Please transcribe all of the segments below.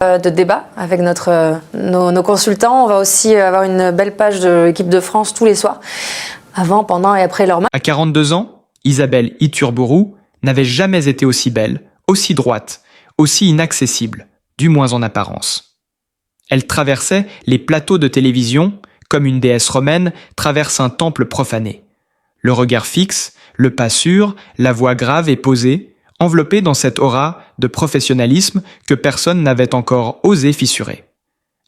de débat avec nos consultants. On va aussi avoir une belle page de l'équipe de France tous les soirs, avant, pendant et après leur match. À 42 ans, Isabelle Iturburu n'avait jamais été aussi belle, aussi droite, aussi inaccessible, du moins en apparence. Elle traversait les plateaux de télévision comme une déesse romaine traverse un temple profané. Le regard fixe, le pas sûr, la voix grave et posée, enveloppée dans cette aura de professionnalisme que personne n'avait encore osé fissurer.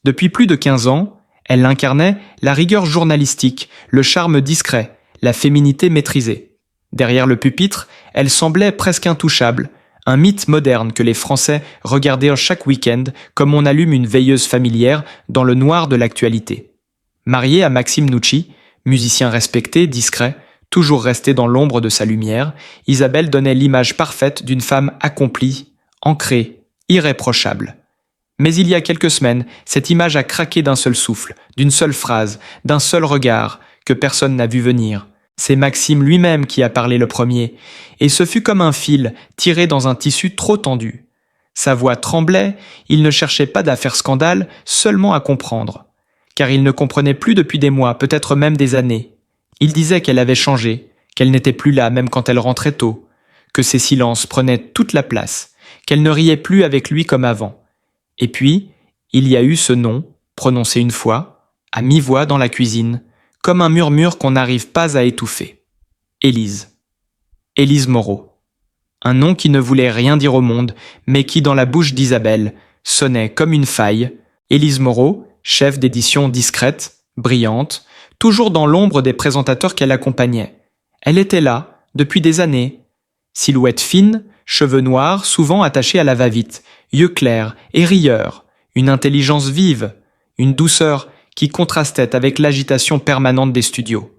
Depuis plus de 15 ans, elle incarnait la rigueur journalistique, le charme discret, la féminité maîtrisée. Derrière le pupitre, elle semblait presque intouchable, un mythe moderne que les Français regardaient chaque week-end comme on allume une veilleuse familière dans le noir de l'actualité. Mariée à Maxime Nucci, musicien respecté, discret, toujours resté dans l'ombre de sa lumière, Isabelle donnait l'image parfaite d'une femme accomplie, ancrée, irréprochable. Mais il y a quelques semaines, cette image a craqué d'un seul souffle, d'une seule phrase, d'un seul regard, que personne n'a vu venir. C'est Maxime lui-même qui a parlé le premier, et ce fut comme un fil tiré dans un tissu trop tendu. Sa voix tremblait, il ne cherchait pas à faire scandale, seulement à comprendre. Car il ne comprenait plus depuis des mois, peut-être même des années. Il disait qu'elle avait changé, qu'elle n'était plus là même quand elle rentrait tôt, que ses silences prenaient toute la place, qu'elle ne riait plus avec lui comme avant. Et puis, il y a eu ce nom, prononcé une fois, à mi-voix dans la cuisine, comme un murmure qu'on n'arrive pas à étouffer. Élise. Élise Moreau. Un nom qui ne voulait rien dire au monde, mais qui, dans la bouche d'Isabelle, sonnait comme une faille. Élise Moreau, chef d'édition discrète, brillante, toujours dans l'ombre des présentateurs qu'elle accompagnait. Elle était là, depuis des années. Silhouette fine, cheveux noirs, souvent attachés à la va-vite, yeux clairs et rieurs, une intelligence vive, une douceur qui contrastait avec l'agitation permanente des studios.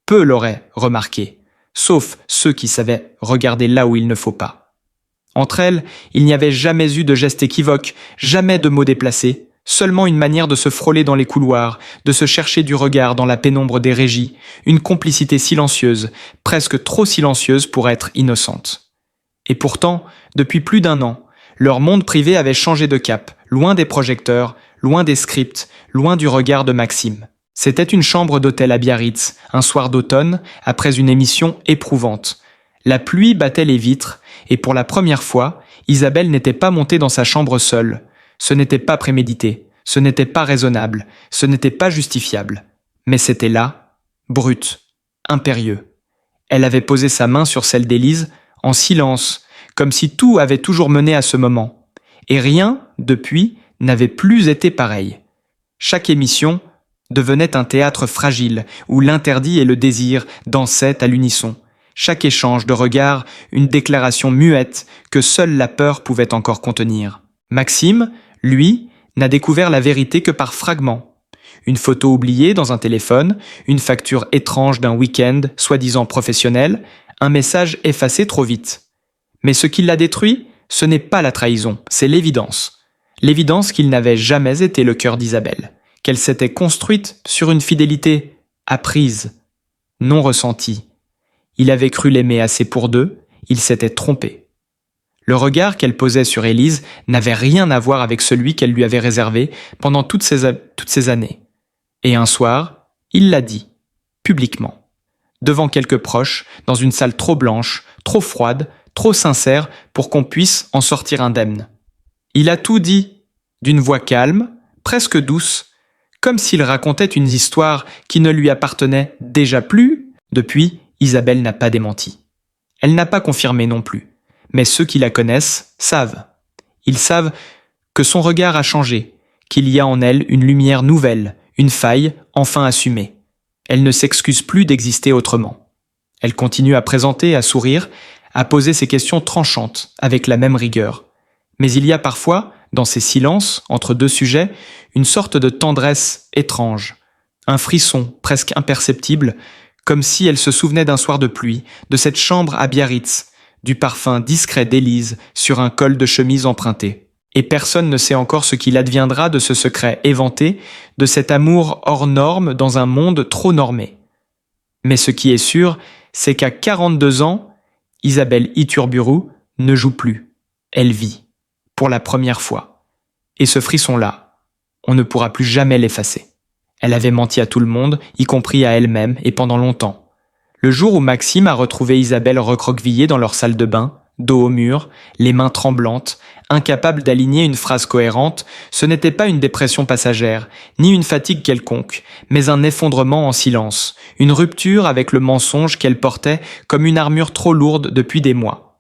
Peu l'auraient remarqué, sauf ceux qui savaient regarder là où il ne faut pas. Entre elles, il n'y avait jamais eu de gestes équivoques, jamais de mots déplacés, seulement une manière de se frôler dans les couloirs, de se chercher du regard dans la pénombre des régies, une complicité silencieuse, presque trop silencieuse pour être innocente. Et pourtant, depuis plus d'1 an, leur monde privé avait changé de cap, loin des projecteurs, loin des scripts, loin du regard de Maxime. C'était une chambre d'hôtel à Biarritz, un soir d'automne, après une émission éprouvante. La pluie battait les vitres, et pour la première fois, Isabelle n'était pas montée dans sa chambre seule. Ce n'était pas prémédité, ce n'était pas raisonnable, ce n'était pas justifiable. Mais c'était là, brut, impérieux. Elle avait posé sa main sur celle d'Élise, en silence, comme si tout avait toujours mené à ce moment. Et rien, depuis, n'avait plus été pareil. Chaque émission devenait un théâtre fragile, où l'interdit et le désir dansaient à l'unisson. Chaque échange de regards, une déclaration muette que seule la peur pouvait encore contenir. Maxime, lui, n'a découvert la vérité que par fragments. Une photo oubliée dans un téléphone, une facture étrange d'un week-end, soi-disant professionnel, un message effacé trop vite. Mais ce qui l'a détruit, ce n'est pas la trahison, c'est l'évidence. L'évidence qu'il n'avait jamais été le cœur d'Isabelle, qu'elle s'était construite sur une fidélité apprise, non ressentie. Il avait cru l'aimer assez pour deux, il s'était trompé. Le regard qu'elle posait sur Élise n'avait rien à voir avec celui qu'elle lui avait réservé pendant toutes ces années. Et un soir, il l'a dit, publiquement, devant quelques proches, dans une salle trop blanche, trop froide, trop sincère pour qu'on puisse en sortir indemne. Il a tout dit, d'une voix calme, presque douce, comme s'il racontait une histoire qui ne lui appartenait déjà plus. Depuis, Isabelle n'a pas démenti. Elle n'a pas confirmé non plus. Mais ceux qui la connaissent savent. Ils savent que son regard a changé, qu'il y a en elle une lumière nouvelle, une faille enfin assumée. Elle ne s'excuse plus d'exister autrement. Elle continue à présenter, à sourire, à poser ses questions tranchantes, avec la même rigueur. Mais il y a parfois, dans ces silences, entre deux sujets, une sorte de tendresse étrange, un frisson presque imperceptible, comme si elle se souvenait d'un soir de pluie, de cette chambre à Biarritz, du parfum discret d'Élise sur un col de chemise emprunté. Et personne ne sait encore ce qu'il adviendra de ce secret éventé, de cet amour hors norme dans un monde trop normé. Mais ce qui est sûr, c'est qu'à 42 ans, Isabelle Iturburu ne joue plus. Elle vit. Pour la première fois. Et ce frisson-là, on ne pourra plus jamais l'effacer. Elle avait menti à tout le monde, y compris à elle-même, et pendant longtemps. Le jour où Maxime a retrouvé Isabelle recroquevillée dans leur salle de bain, dos au mur, les mains tremblantes, incapable d'aligner une phrase cohérente, ce n'était pas une dépression passagère, ni une fatigue quelconque, mais un effondrement en silence, une rupture avec le mensonge qu'elle portait comme une armure trop lourde depuis des mois.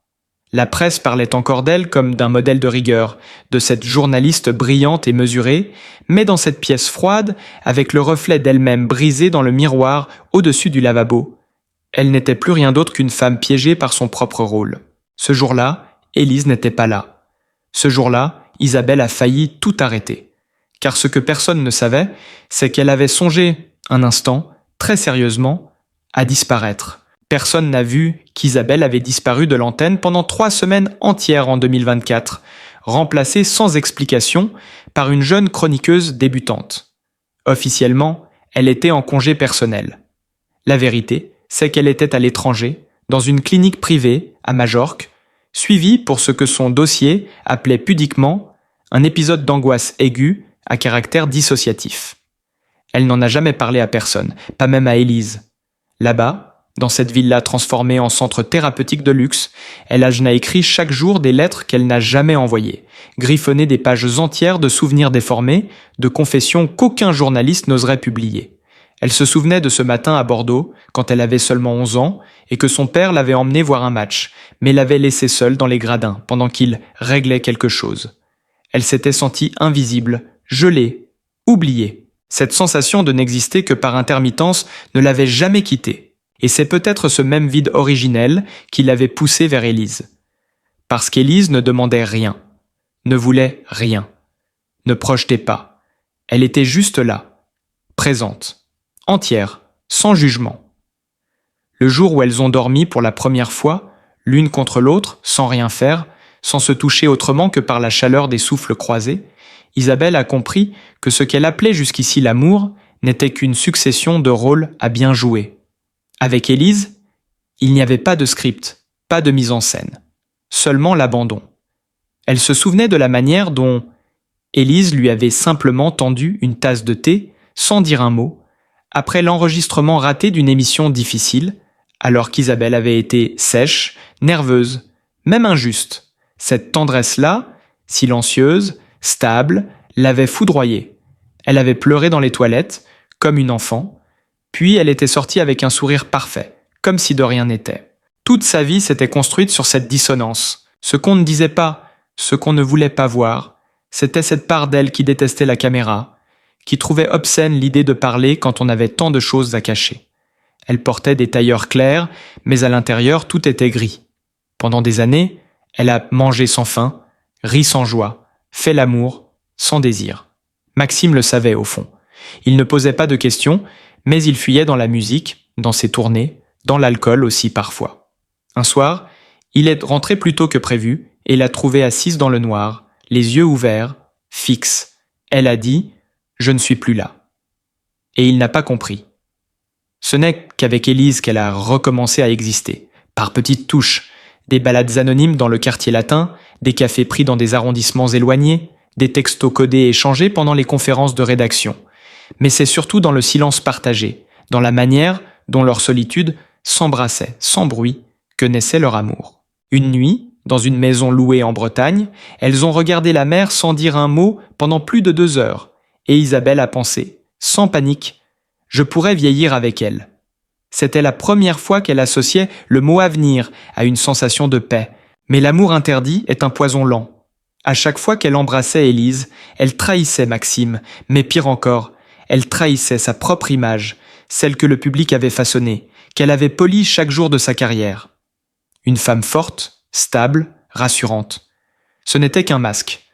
La presse parlait encore d'elle comme d'un modèle de rigueur, de cette journaliste brillante et mesurée, mais dans cette pièce froide, avec le reflet d'elle-même brisé dans le miroir au-dessus du lavabo, elle n'était plus rien d'autre qu'une femme piégée par son propre rôle. Ce jour-là, Élise n'était pas là. Ce jour-là, Isabelle a failli tout arrêter. Car ce que personne ne savait, c'est qu'elle avait songé, un instant, très sérieusement, à disparaître. Personne n'a vu qu'Isabelle avait disparu de l'antenne pendant 3 semaines entières en 2024, remplacée sans explication par une jeune chroniqueuse débutante. Officiellement, elle était en congé personnel. La vérité, c'est qu'elle était à l'étranger, dans une clinique privée, à Majorque, suivie pour ce que son dossier appelait pudiquement un épisode d'angoisse aiguë à caractère dissociatif. Elle n'en a jamais parlé à personne, pas même à Élise. Là-bas, dans cette villa transformée en centre thérapeutique de luxe, elle a écrit chaque jour des lettres qu'elle n'a jamais envoyées, griffonné des pages entières de souvenirs déformés, de confessions qu'aucun journaliste n'oserait publier. Elle se souvenait de ce matin à Bordeaux, quand elle avait seulement 11 ans, et que son père l'avait emmenée voir un match, mais l'avait laissée seule dans les gradins pendant qu'il réglait quelque chose. Elle s'était sentie invisible, gelée, oubliée. Cette sensation de n'exister que par intermittence ne l'avait jamais quittée. Et c'est peut-être ce même vide originel qui l'avait poussée vers Élise. Parce qu'Élise ne demandait rien, ne voulait rien, ne projetait pas. Elle était juste là, présente. Entière, sans jugement. Le jour où elles ont dormi pour la première fois, l'une contre l'autre, sans rien faire, sans se toucher autrement que par la chaleur des souffles croisés, Isabelle a compris que ce qu'elle appelait jusqu'ici l'amour n'était qu'une succession de rôles à bien jouer. Avec Élise, il n'y avait pas de script, pas de mise en scène, seulement l'abandon. Elle se souvenait de la manière dont Élise lui avait simplement tendu une tasse de thé, sans dire un mot, après l'enregistrement raté d'une émission difficile, alors qu'Isabelle avait été sèche, nerveuse, même injuste. Cette tendresse-là, silencieuse, stable, l'avait foudroyée. Elle avait pleuré dans les toilettes, comme une enfant, puis elle était sortie avec un sourire parfait, comme si de rien n'était. Toute sa vie s'était construite sur cette dissonance. Ce qu'on ne disait pas, ce qu'on ne voulait pas voir, c'était cette part d'elle qui détestait la caméra, qui trouvait obscène l'idée de parler quand on avait tant de choses à cacher. Elle portait des tailleurs clairs, mais à l'intérieur tout était gris. Pendant des années, elle a mangé sans faim, ri sans joie, fait l'amour sans désir. Maxime le savait au fond. Il ne posait pas de questions, mais il fuyait dans la musique, dans ses tournées, dans l'alcool aussi parfois. Un soir, il est rentré plus tôt que prévu et l'a trouvée assise dans le noir, les yeux ouverts, fixe. Elle a dit « Je ne suis plus là ». Et il n'a pas compris. Ce n'est qu'avec Élise qu'elle a recommencé à exister, par petites touches, des balades anonymes dans le quartier latin, des cafés pris dans des arrondissements éloignés, des textos codés échangés pendant les conférences de rédaction. Mais c'est surtout dans le silence partagé, dans la manière dont leur solitude s'embrassait, sans bruit, que naissait leur amour. Une nuit, dans une maison louée en Bretagne, elles ont regardé la mer sans dire un mot pendant plus de 2 heures, et Isabelle a pensé, sans panique, « Je pourrais vieillir avec elle ». C'était la première fois qu'elle associait le mot avenir à une sensation de paix. Mais l'amour interdit est un poison lent. À chaque fois qu'elle embrassait Élise, elle trahissait Maxime, mais pire encore, elle trahissait sa propre image, celle que le public avait façonnée, qu'elle avait polie chaque jour de sa carrière. Une femme forte, stable, rassurante. Ce n'était qu'un masque.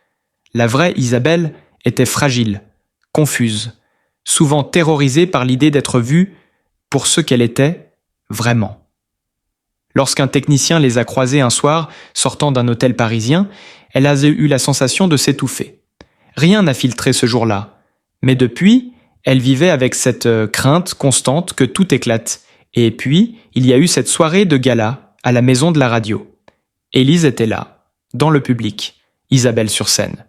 La vraie Isabelle était fragile, confuse, souvent terrorisée par l'idée d'être vue pour ce qu'elle était vraiment. Lorsqu'un technicien les a croisés un soir, sortant d'un hôtel parisien, elle a eu la sensation de s'étouffer. Rien n'a filtré ce jour-là, mais depuis, elle vivait avec cette crainte constante que tout éclate. Et puis, il y a eu cette soirée de gala à la maison de la radio. Élise était là, dans le public, Isabelle sur scène.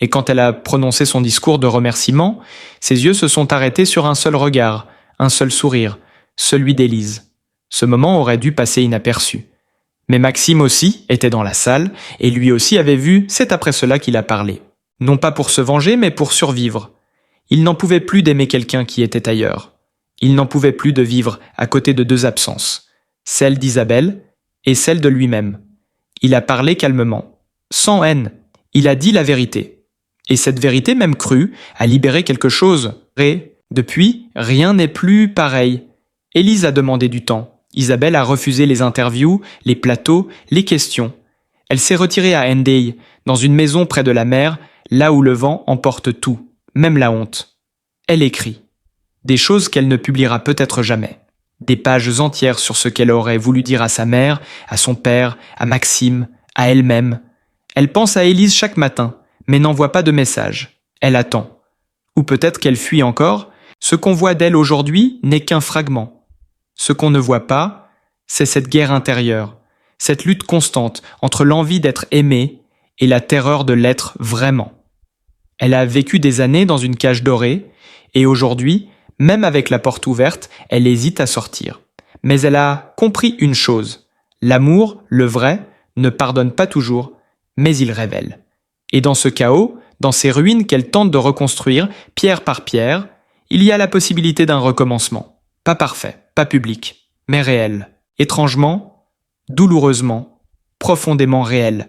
Et quand elle a prononcé son discours de remerciement, ses yeux se sont arrêtés sur un seul regard, un seul sourire, celui d'Élise. Ce moment aurait dû passer inaperçu. Mais Maxime aussi était dans la salle, et lui aussi avait vu, c'est après cela qu'il a parlé. Non pas pour se venger, mais pour survivre. Il n'en pouvait plus d'aimer quelqu'un qui était ailleurs. Il n'en pouvait plus de vivre à côté de deux absences, celle d'Isabelle et celle de lui-même. Il a parlé calmement, sans haine. Il a dit la vérité. Et cette vérité, même crue, a libéré quelque chose. Et, depuis, rien n'est plus pareil. Élise a demandé du temps. Isabelle a refusé les interviews, les plateaux, les questions. Elle s'est retirée à Hendaye, dans une maison près de la mer, là où le vent emporte tout, même la honte. Elle écrit. Des choses qu'elle ne publiera peut-être jamais. Des pages entières sur ce qu'elle aurait voulu dire à sa mère, à son père, à Maxime, à elle-même. Elle pense à Élise chaque matin, mais n'envoie pas de message. Elle attend. Ou peut-être qu'elle fuit encore. Ce qu'on voit d'elle aujourd'hui n'est qu'un fragment. Ce qu'on ne voit pas, c'est cette guerre intérieure, cette lutte constante entre l'envie d'être aimée et la terreur de l'être vraiment. Elle a vécu des années dans une cage dorée, et aujourd'hui, même avec la porte ouverte, elle hésite à sortir. Mais elle a compris une chose. L'amour, le vrai, ne pardonne pas toujours, mais il révèle. Et dans ce chaos, dans ces ruines qu'elle tente de reconstruire, pierre par pierre, il y a la possibilité d'un recommencement. Pas parfait, pas public, mais réel. Étrangement, douloureusement, profondément réel.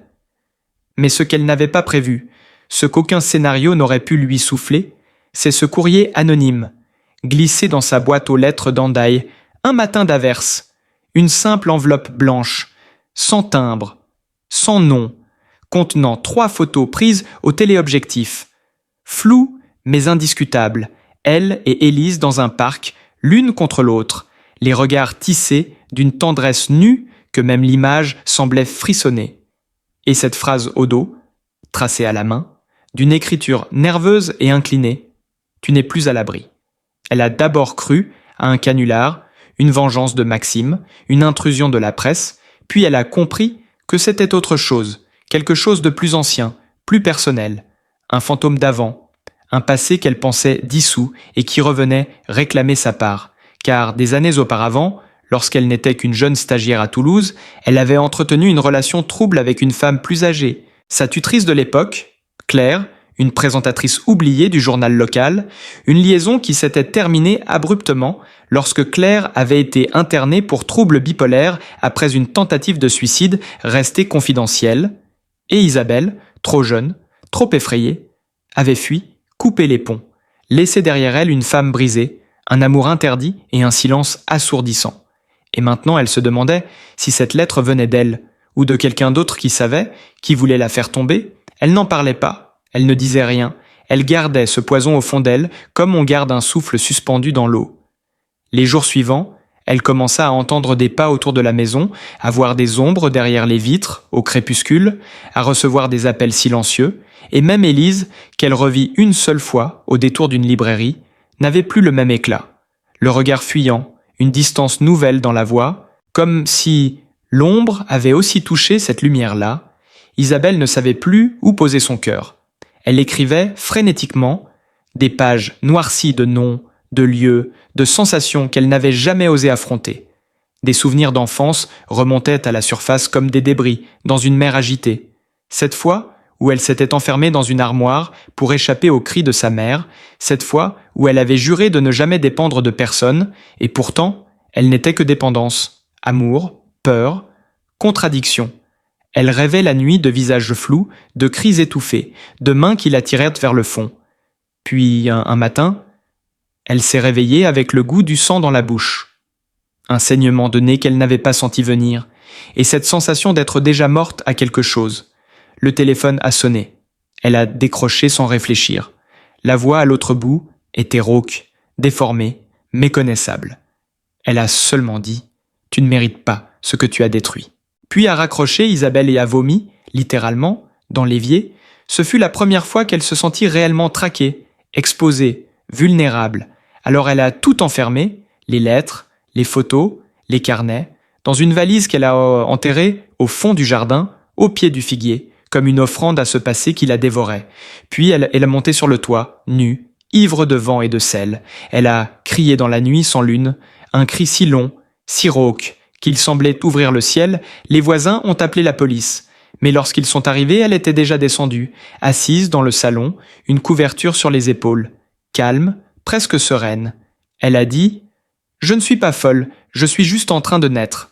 Mais ce qu'elle n'avait pas prévu, ce qu'aucun scénario n'aurait pu lui souffler, c'est ce courrier anonyme, glissé dans sa boîte aux lettres d'Hendaye, un matin d'averse, une simple enveloppe blanche, sans timbre, sans nom, contenant 3 photos prises au téléobjectif. Floues, mais indiscutables, elle et Élise dans un parc, l'une contre l'autre, les regards tissés d'une tendresse nue que même l'image semblait frissonner. Et cette phrase au dos, tracée à la main, d'une écriture nerveuse et inclinée, « Tu n'es plus à l'abri ». Elle a d'abord cru à un canular, une vengeance de Maxime, une intrusion de la presse, puis elle a compris que c'était autre chose, quelque chose de plus ancien, plus personnel, un fantôme d'avant, un passé qu'elle pensait dissous et qui revenait réclamer sa part, car des années auparavant, lorsqu'elle n'était qu'une jeune stagiaire à Toulouse, elle avait entretenu une relation trouble avec une femme plus âgée, sa tutrice de l'époque, Claire, une présentatrice oubliée du journal local, une liaison qui s'était terminée abruptement lorsque Claire avait été internée pour troubles bipolaires après une tentative de suicide restée confidentielle, et Isabelle, trop jeune, trop effrayée, avait fui, coupé les ponts, laissé derrière elle une femme brisée, un amour interdit et un silence assourdissant. Et maintenant elle se demandait si cette lettre venait d'elle, ou de quelqu'un d'autre qui savait, qui voulait la faire tomber. Elle n'en parlait pas. Elle ne disait rien, elle gardait ce poison au fond d'elle comme on garde un souffle suspendu dans l'eau. Les jours suivants, elle commença à entendre des pas autour de la maison, à voir des ombres derrière les vitres, au crépuscule, à recevoir des appels silencieux, et même Élise, qu'elle revit une seule fois au détour d'une librairie, n'avait plus le même éclat. Le regard fuyant, une distance nouvelle dans la voix, comme si l'ombre avait aussi touché cette lumière-là. Isabelle ne savait plus où poser son cœur. Elle écrivait frénétiquement des pages noircies de noms, de lieux, de sensations qu'elle n'avait jamais osé affronter. Des souvenirs d'enfance remontaient à la surface comme des débris dans une mer agitée. Cette fois où elle s'était enfermée dans une armoire pour échapper aux cris de sa mère, cette fois où elle avait juré de ne jamais dépendre de personne, et pourtant, elle n'était que dépendance, amour, peur, contradiction. Elle rêvait la nuit de visages flous, de cris étouffés, de mains qui la tirèrent vers le fond. Puis, un matin, elle s'est réveillée avec le goût du sang dans la bouche. Un saignement de nez qu'elle n'avait pas senti venir, et cette sensation d'être déjà morte à quelque chose. Le téléphone a sonné. Elle a décroché sans réfléchir. La voix à l'autre bout était rauque, déformée, méconnaissable. Elle a seulement dit « Tu ne mérites pas ce que tu as détruit ». Puis a raccroché Isabelle et a vomi, littéralement, dans l'évier. Ce fut la première fois qu'elle se sentit réellement traquée, exposée, vulnérable. Alors elle a tout enfermé, les lettres, les photos, les carnets, dans une valise qu'elle a enterrée au fond du jardin, au pied du figuier, comme une offrande à ce passé qui la dévorait. Puis elle est montée sur le toit, nue, ivre de vent et de sel. Elle a crié dans la nuit sans lune, un cri si long, si rauque, qu'il semblait ouvrir le ciel. Les voisins ont appelé la police. Mais lorsqu'ils sont arrivés, elle était déjà descendue, assise dans le salon, une couverture sur les épaules, calme, presque sereine. Elle a dit « Je ne suis pas folle, je suis juste en train de naître ».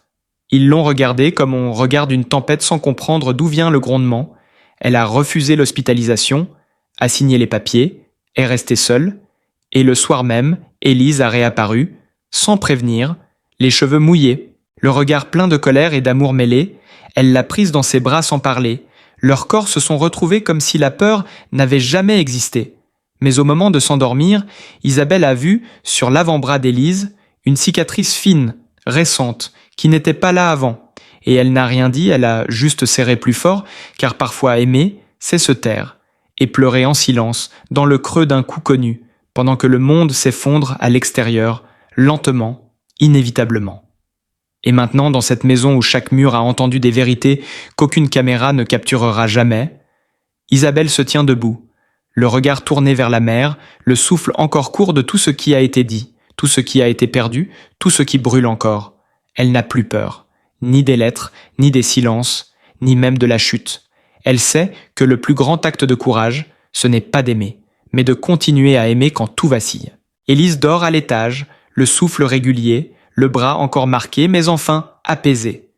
Ils l'ont regardée comme on regarde une tempête sans comprendre d'où vient le grondement. Elle a refusé l'hospitalisation, a signé les papiers, est restée seule, et le soir même, Élise a réapparu, sans prévenir, les cheveux mouillés, le regard plein de colère et d'amour mêlés. Elle l'a prise dans ses bras sans parler. Leurs corps se sont retrouvés comme si la peur n'avait jamais existé. Mais au moment de s'endormir, Isabelle a vu, sur l'avant-bras d'Élise, une cicatrice fine, récente, qui n'était pas là avant. Et elle n'a rien dit, elle a juste serré plus fort, car parfois aimer, c'est se taire, et pleurer en silence, dans le creux d'un coup connu, pendant que le monde s'effondre à l'extérieur, lentement, inévitablement. Et maintenant, dans cette maison où chaque mur a entendu des vérités qu'aucune caméra ne capturera jamais, Isabelle se tient debout, le regard tourné vers la mer, le souffle encore court de tout ce qui a été dit, tout ce qui a été perdu, tout ce qui brûle encore. Elle n'a plus peur, ni des lettres, ni des silences, ni même de la chute. Elle sait que le plus grand acte de courage, ce n'est pas d'aimer, mais de continuer à aimer quand tout vacille. Élise dort à l'étage, le souffle régulier, le bras encore marqué, mais enfin apaisé.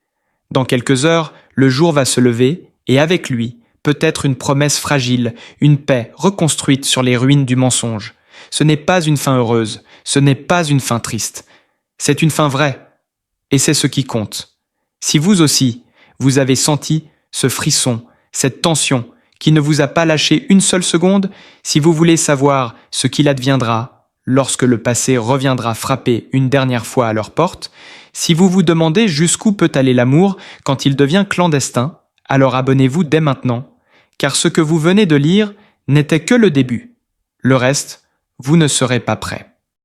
Dans quelques heures, le jour va se lever, et avec lui, peut-être une promesse fragile, une paix reconstruite sur les ruines du mensonge. Ce n'est pas une fin heureuse, ce n'est pas une fin triste. C'est une fin vraie, et c'est ce qui compte. Si vous aussi, vous avez senti ce frisson, cette tension, qui ne vous a pas lâché une seule seconde, si vous voulez savoir ce qu'il adviendra lorsque le passé reviendra frapper une dernière fois à leur porte, si vous vous demandez jusqu'où peut aller l'amour quand il devient clandestin, alors abonnez-vous dès maintenant, car ce que vous venez de lire n'était que le début. Le reste, vous ne serez pas prêt.